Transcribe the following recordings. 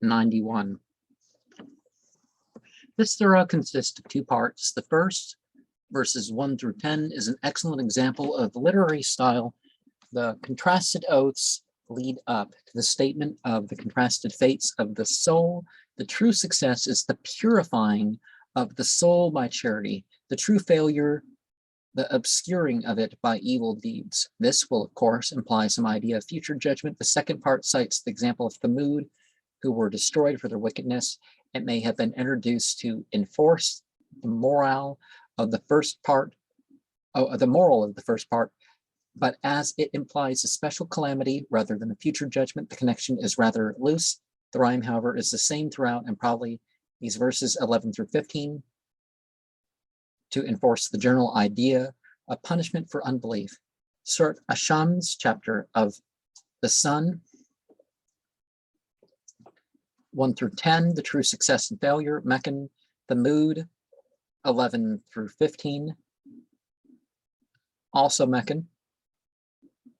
91. This surah consists of two parts. The first, verses 1 through 10, is an excellent example of literary style. The contrasted oaths lead up to the statement of the contrasted fates of the soul. The true success is the purifying of the soul by charity. The true failure, the obscuring of it by evil deeds. This will, of course, imply some idea of future judgment. The second part cites the example of Thamud, who were destroyed for their wickedness. It may have been introduced to enforce the moral of the first part, but as it implies a special calamity rather than a future judgment, the connection is rather loose. The rhyme, however, is the same throughout, and probably these verses 11 through 15 to enforce the general idea of punishment for unbelief. Surat Ash-Shams, chapter of the sun, 1 through 10, the true success and failure. Meccan, Thamud, 11 through 15, also Meccan.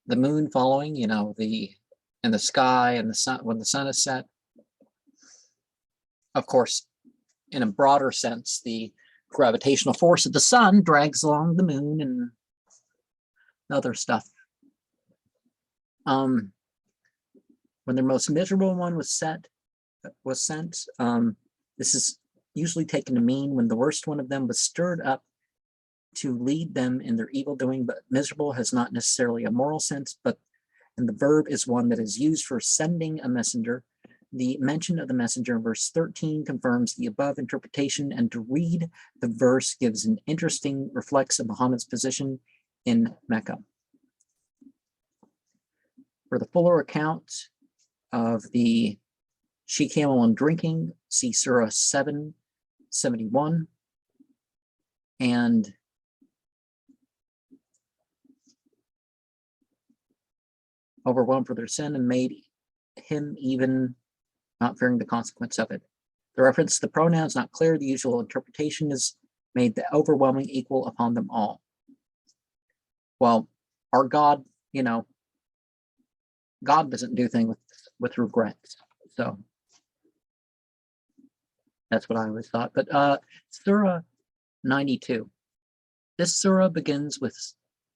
The moon following, in the sky, and the sun when the sun is set. Of course, in a broader sense, the gravitational force of the sun drags along the moon and other stuff. When their most miserable one was sent, this is usually taken to mean when the worst one of them was stirred up to lead them in their evil doing, but miserable has not necessarily a moral sense, and the verb is one that is used for sending a messenger. The mention of the messenger in verse 13 confirms the above interpretation, and to read the verse gives an interesting reflex of Muhammad's position in Mecca. For the fuller account of the she-camel and drinking, see Surah 771, and overwhelmed for their sin and made him even not fearing the consequence of it. The reference to the pronoun is not clear. The usual interpretation is made the overwhelming equal upon them all. Well, our God, God doesn't do things with regret. So that's what I always thought. But Surah 92. This surah begins with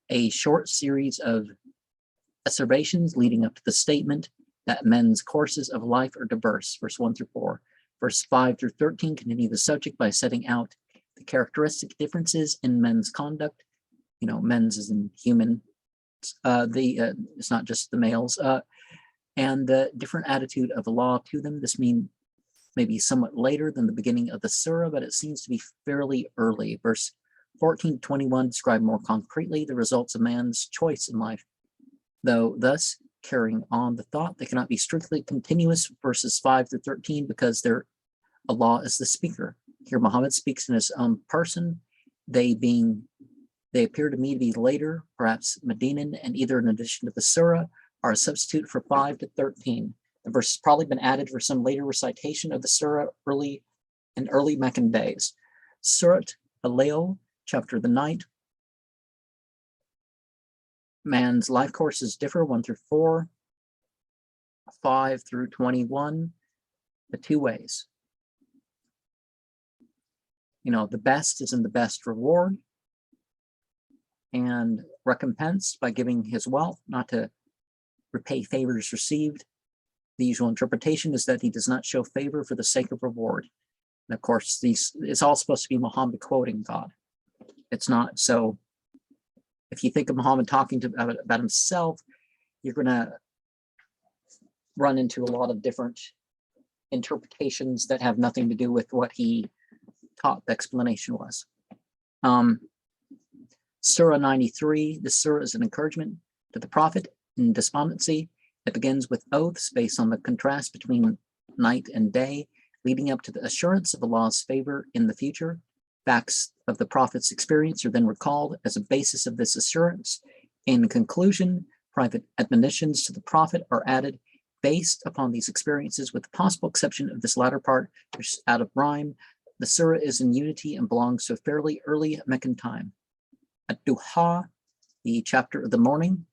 a short series of asseverations leading up to the statement that men's courses of life are diverse, verse 1 through 4. Verse 5 through 13 continue the subject by setting out the characteristic differences in men's conduct. Men's is in human. It's not just the males. And the different attitude of the law to them. This may be somewhat later than the beginning of the surah, but it seems to be fairly early. Verse 14 to 21 describe more concretely the results of man's choice in life, though thus carrying on the thought they cannot be strictly continuous. Verses 5 through 13, because Allah is the speaker. Here Muhammad speaks in his own person. They appear to me to be later, perhaps Medinan, and either in addition to the surah are a substitute for 5 to 13. The verse has probably been added for some later recitation of the surah early Meccan days. Surat Al-Layl, chapter of the night. Man's life courses differ, 1 through 4, 5 through 21, the two ways. The best is in the best reward and recompense by giving his wealth, not to repay favors received. The usual interpretation is that he does not show favor for the sake of reward. And of course, it's all supposed to be Muhammad quoting God. It's not. So if you think of Muhammad talking about himself, you're going to run into a lot of different interpretations that have nothing to do with what he taught the explanation was. Surah 93, this surah is an encouragement to the Prophet in despondency. It begins with oaths based on the contrast between night and day, leading up to the assurance of Allah's favor in the future. Facts of the Prophet's experience are then recalled as a basis of this assurance. In conclusion, private admonitions to the Prophet are added based upon these experiences, with the possible exception of this latter part, which is out of rhyme. The surah is in unity and belongs to a fairly early Meccan time. Ad-Duha, the chapter of the morning.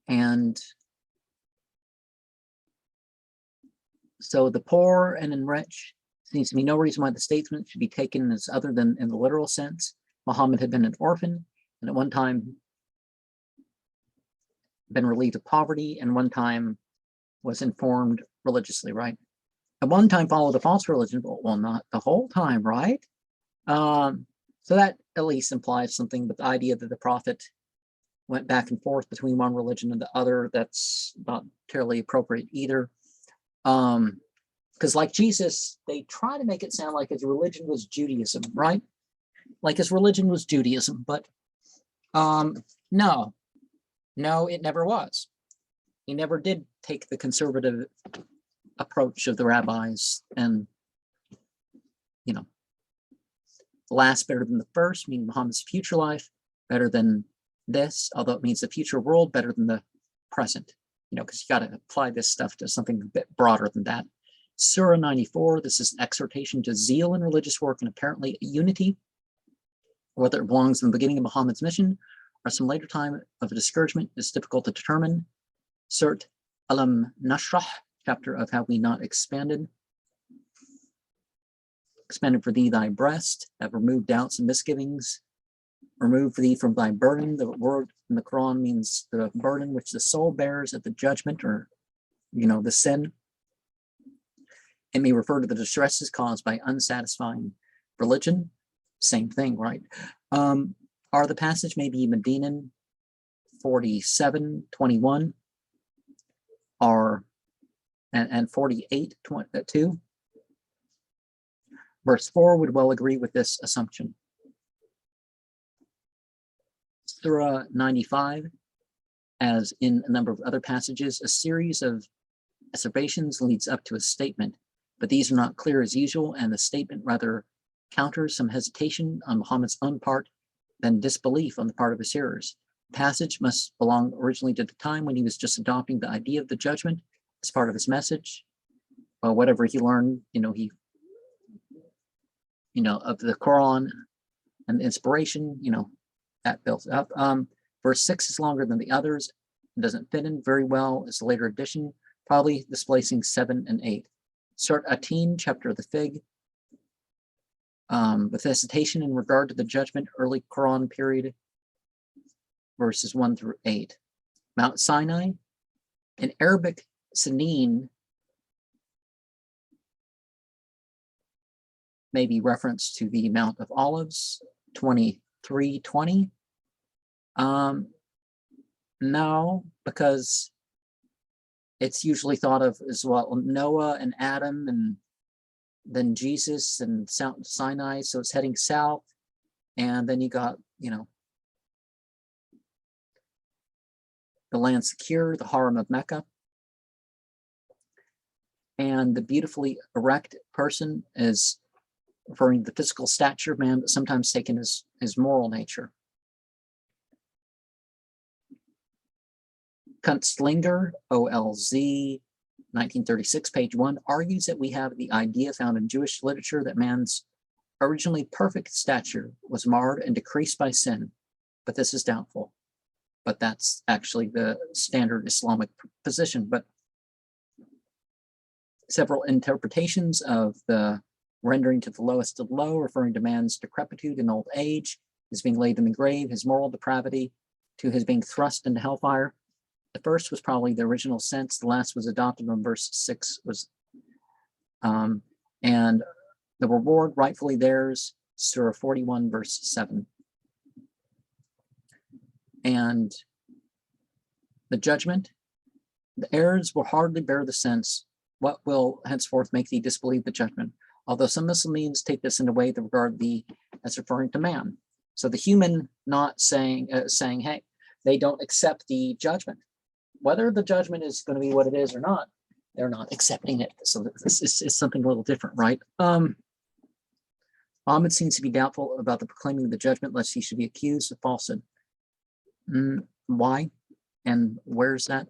And So the poor and enriched seems to be no reason why the statesman should be taken as other than in the literal sense. Muhammad had been an orphan and at one time been relieved of poverty and one time was informed religiously, right? At one time followed a false religion, but well, not the whole time, right? So that at least implies something, but the idea that the prophet went back and forth between one religion and the other, that's not terribly appropriate either. Because like Jesus, they try to make it sound like his religion was Judaism, right? Like his religion was Judaism, but no, it never was. He never did take the conservative approach of the rabbis and, you know, the last better than the first, meaning Muhammad's future life better than this, although it means the future world better than the present, you know, because you got to apply this stuff to something a bit broader than that. Surah 94, this is an exhortation to zeal in religious work and apparently unity, whether it belongs in the beginning of Muhammad's mission or some later time of discouragement is difficult to determine. Surat Alam Nashrah, chapter of Have We Not Expanded for thee thy breast, have removed doubts and misgivings, remove thee from thy burden. The word in the Quran means the burden which the soul bears at the judgment, or, you know, the sin. It may refer to the distresses caused by unsatisfying religion. Same thing, right? Are the passage maybe Medinan 47:21 or and 48:2? Verse 4 would well agree with this assumption. Surah 95, as in a number of other passages, a series of asseverations leads up to a statement, but these are not clear as usual, and the statement rather counters some hesitation on Muhammad's own part than disbelief on the part of his hearers. The passage must belong originally to the time when he was just adopting the idea of the judgment as part of his message. Whatever he learned, of the Quran and the inspiration, that built up. Verse 6 is longer than the others. It doesn't fit in very well as a later addition, probably displacing 7 and 8. Surat Atin, chapter of the fig, with hesitation in regard to the judgment, early Quran period, verses 1 through 8. Mount Sinai, in Arabic, Sinin may be reference to the Mount of Olives, 23:20. No, because it's usually thought of as well Noah and Adam and then Jesus and Sinai, so it's heading south, and then you got, the land secure, the Haram of Mecca, and the beautifully erect person is referring to the physical stature of man, but sometimes taken as his moral nature. Kunstlinger, OLZ, 1936, page 1, argues that we have the idea found in Jewish literature that man's originally perfect stature was marred and decreased by sin, but this is doubtful. But that's actually the standard Islamic position. But several interpretations of the rendering to the lowest of low, referring to man's decrepitude and old age, his being laid in the grave, his moral depravity, to his being thrust into hellfire. The first was probably the original sense. The last was adopted when verse 6 was, and the reward rightfully theirs, Surah 41, verse 7. And the judgment, the errors will hardly bear the sense, what will henceforth make thee disbelieve the judgment? Although some Muslims take this in a way that regard thee as referring to man. So the human not saying, hey, they don't accept the judgment. Whether the judgment is going to be what it is or not, they're not accepting it. So this is something a little different, right? Muhammad seems to be doubtful about the proclaiming of the judgment, lest he should be accused of falsehood. Why? And where's that?